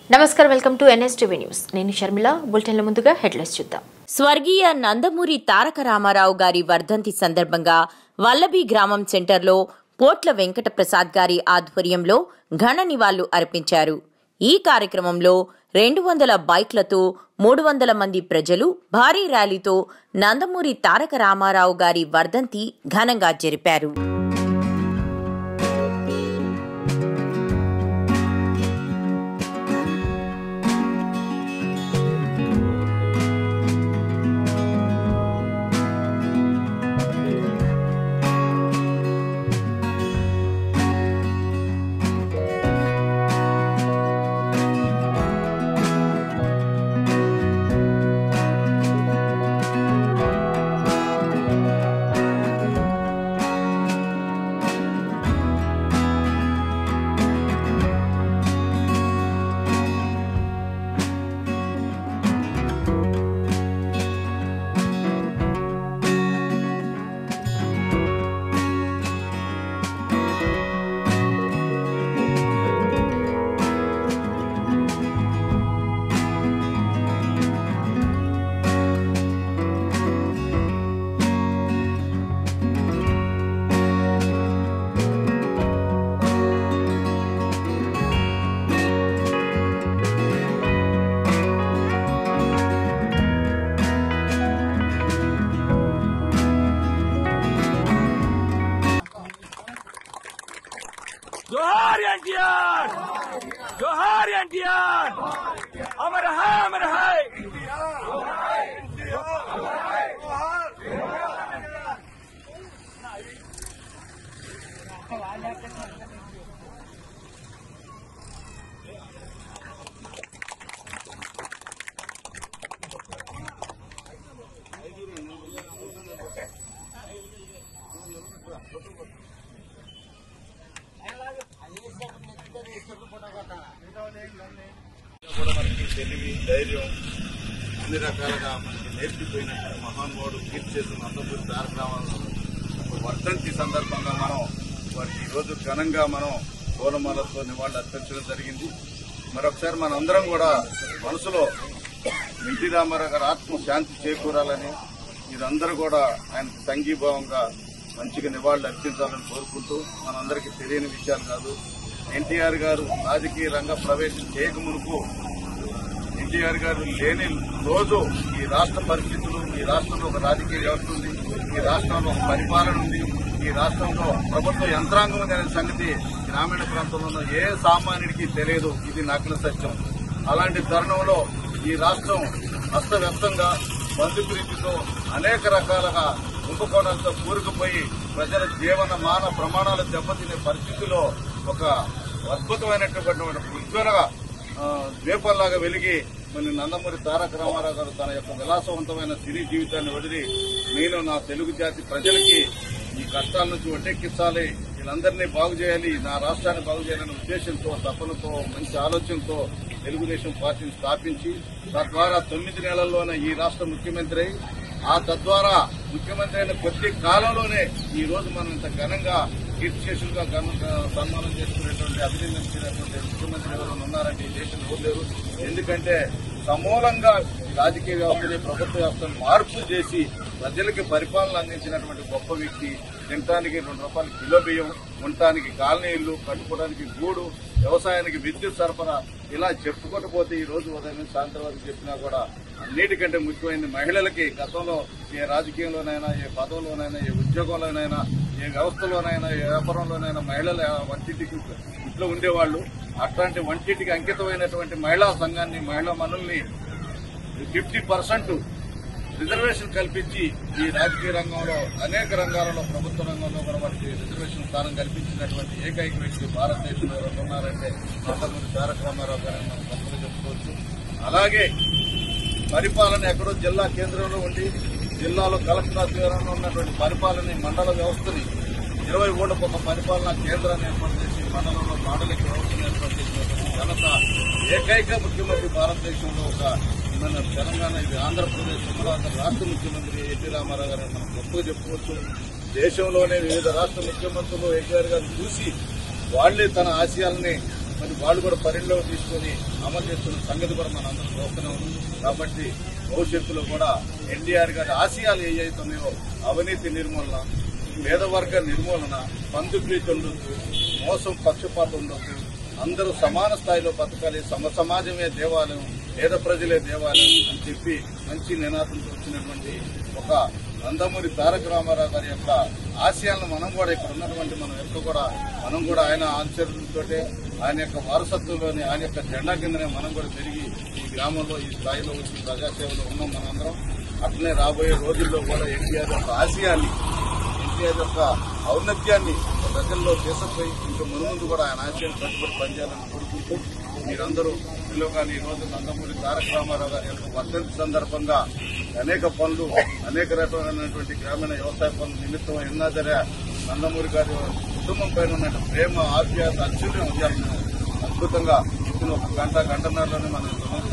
నమస్కారం welcome to NSTV news నేను షర్మిల బులెటిన్ల ముందుగా హెడ్లైన్స్ చూద్దాం స్వర్గీయ నందమూరి తారక రామారావు గారి వర్ధంతి సందర్భంగా వల్లభి గ్రామం సెంటర్లో పోట్ల వెంకట ప్రసాద్ గారి ఆధ్వర్యంలో ఘన నివాళులు అర్పించారు। ఈ కార్యక్రమంలో 200 బైక్లతో 300 మంది ప్రజలు భారీ ర్యాలీతో నందమూరి తారక రామారావు గారి వర్ధంతి ఘనంగా జరిపారు। जोहार एनटीआर, जोहार एनटीआर, अमर है తెలివి ధైర్యం అన్ని రకాలుగా మనకి నేర్పిపోయిన మహానుభావుడు కీర్తి చేసిన నందమూరి తారక రామారావు వర్ధంతి సందర్భంగా మనం వారికి ఈరోజు ఘనంగా మనం పూలమాలతో నివాళులు అర్పించడం జరిగింది। మరొకసారి మనందరం కూడా మనసులో ఎన్టీ రామారావు గారి ఆత్మ శాంతి చేకూరాలని మీరందరూ కూడా ఆయనకు సంఘీభావంగా మంచిగా నివాళులు అర్పించాలని కోరుకుంటూ మనందరికీ తెలియని విషయాలు కాదు। ఎన్టీఆర్ గారు రాజకీయ రంగ ప్రవేశం చేయకమునుపు ఎన్టీఆర్ గారు లేని రోజు ఈ రాష్ట్ర పరిస్థితులు, ఈ రాష్ట్రంలో ఒక రాజకీయ వ్యవస్థ ఉంది, ఈ రాష్ట్రంలో ఒక పరిపాలన ఉంది, ఈ రాష్ట్రంలో ప్రభుత్వ యంత్రాంగం ఉంది అనే సంగతి గ్రామీణ ప్రాంతంలో ఉన్న ఏ సామాన్యుడికి తెలియదు। ఇది నగ్న సత్యం। అలాంటి తరుణంలో ఈ రాష్ట్రం అస్తవ్యస్తంగా బంధుప్రీతితో అనేక రకాలుగా కుంభకోణాలతో కూరుకుపోయి ప్రజల జీవన మాన ప్రమాణాలు దెబ్బతినే పరిస్థితిలో ఒక అద్భుతమైనటువంటి ఉజ్వల ద్వీపంలాగా వెలిగి మన నందమూరి తారక రామారావు గారు తన యొక్క విలాసవంతమైన సినీ జీవితాన్ని వదిలి నేను నా తెలుగు జాతి ప్రజలకి ఈ కష్టాల నుంచి ఒట్టెక్కించాలి, వీళ్ళందరినీ బాగు చేయాలి, నా రాష్ట్రాన్ని బాగు చేయాలనే ఉద్దేశంతో తపనతో మంచి ఆలోచనతో తెలుగుదేశం పార్టీని స్థాపించి తద్వారా 9 నెలల్లోనే ఈ రాష్ట్ర ముఖ్యమంత్రి అయి తద్వారా ముఖ్యమంత్రి అయిన కొద్ది కాలంలోనే ఈ రోజు మనం ఇంత ఘనంగా కీర్తిశేషులుగా సన్మానం చేసుకునేటువంటి అభినందించినటువంటి ముఖ్యమంత్రి ఎవరు ఉన్నారంటే ఈ దేశంలో లేరు। ఎందుకంటే సమూలంగా రాజకీయ వ్యవస్థని ప్రభుత్వ వ్యవస్థను మార్పు చేసి ప్రజలకి పరిపాలన అందించినటువంటి గొప్ప వ్యక్తి। తినటానికి 2 రూపాయల కిలో బియ్యం, ఉండటానికి కాలనీ ఇల్లు, కట్టుకోవడానికి గూడు, వ్యవసాయానికి విద్యుత్ సరఫరా, ఇలా చెప్పుకుంటూ పోతే ఈ రోజు ఉదయం నుంచి సాయంత్రం వరకు చెప్పినా కూడా అన్నిటికంటే ముఖ్యమైనది మహిళలకి గతంలో ఏ రాజకీయంలోనైనా, ఏ పదవులోనైనా, ఏ ఉద్యోగంలోనైనా, ఏ వ్యవస్థలోనైనా, ఏ వ్యాపారంలోనైనా మహిళల వంటింటికి ఇంట్లో ఉండేవాళ్లు। అట్లాంటి వంటింటికి అంకితమైనటువంటి మహిళా సంఘాన్ని, మహిళా మనుల్ని 50% రిజర్వేషన్ కల్పించి ఈ రాజకీయ రంగంలో అనేక రంగాలలో ప్రభుత్వ రంగంలో కూడా వారికి రిజర్వేషన్ స్థానం కల్పించినటువంటి ఏకైక వ్యక్తి భారతదేశంలో ఎవరు ఉన్నారంటే నందమూరి తారక రామారావు గారిని మనం తప్పగా చెప్పుకోవచ్చు। అలాగే పరిపాలన ఎక్కడో జిల్లా కేంద్రంలో ఉండి జిల్లాలో కలెక్టర్ ఆధ్వర్యంలో ఉన్నటువంటి పరిపాలన మండల వ్యవస్థని 20 ఊళ్ళకు ఒక పరిపాలనా కేంద్రాన్ని ఏర్పాటు చేసి మండలంలో మాడలిక వ్యవస్థను ఏర్పాటు చేసినటువంటి ఘనత ఏకైక ముఖ్యమంత్రి భారతదేశంలో ఒక మన తెలంగాణ, ఇది ఆంధ్రప్రదేశ్ రాష్ట్ర ముఖ్యమంత్రి ఎన్టీ రామారావు గారిని మనం గొప్పగా చెప్పుకోవచ్చు। దేశంలోనే వివిధ రాష్ట్ర ముఖ్యమంత్రులు ఎన్టీఆర్ గారు చూసి వాళ్లే తన ఆశయాలని మరి వాళ్ళు కూడా పరిణిలో తీసుకుని అమలు చేస్తున్న సంగతి కూడా మన అందరం చూస్తున్నాం. కాబట్టి భవిష్యత్తులో కూడా ఎన్టీఆర్ గారి ఆశయాలు ఏవైతున్నాయో అవినీతి నిర్మూలన, పేదవర్గ నిర్మూలన, బంధుప్రీతి ఉండొద్దు, మోసం పక్షపాతం ఉండొద్దు, అందరూ సమాన స్థాయిలో బతకాలి, సమాజమే దేవాలయం, పేద ప్రజలే దేవాలయం అని చెప్పి మంచి నినాదంతో వచ్చినటువంటి ఒక నందమూరి తారక రామారావు గారి యొక్క ఆశయాలను మనం కూడా ఇక్కడ ఉన్నటువంటి మనం కూడా ఆయన ఆచరణతో ఆయన యొక్క వారసత్వంలోని ఆయన యొక్క జెండా కిందనే మనం కూడా పెరిగి ఈ గ్రామంలో ఈ స్థాయిలో వచ్చి ప్రజాసేవలో ఉన్నాం మనందరం. అట్లనే రాబోయే రోజుల్లో కూడా ఎన్టీఆర్ యొక్క ఆశయాన్ని, ఎన్టీఆర్ యొక్క ఔన్నత్యాన్ని ప్రజల్లో తీసుకుపోయి ఇంకా మునుముందు కూడా ఆయన ఆశయాన్ని కట్టుబడి పనిచేయాలని కోరుకుంటూ మీరందరూ కానీ ఈ రోజు నందమూరి తారక రామారావు గారి యొక్క వర్ధంతి సందర్భంగా అనేక పనులు, అనేక రకమైనటువంటి గ్రామీణ వ్యవసాయ పనుల నిమిత్తం ఎన్నా సరే నందమూరి గారి కుటుంబం పైన ఉన్న ప్రేమ, ఆప్యాయత, అత్యున్నతం చేస్తున్నాం. అద్భుతంగా ఇప్పుడు ఒక గంటన్నరలోనే మన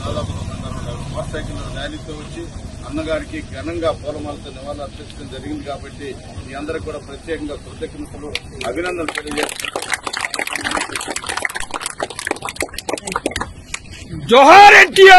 దాదాపు మోటార్ సైకిల్ ర్యాలీతో వచ్చి అన్నగారికి ఘనంగా పూలమాలతో నివాళులు అర్పించడం జరిగింది. కాబట్టి మీ అందరికీ కూడా ప్రత్యేకంగా కృతజ్ఞతలు, అభినందనలు తెలియజేస్తున్నాను. జోహార్ ఎన్టీఆర్.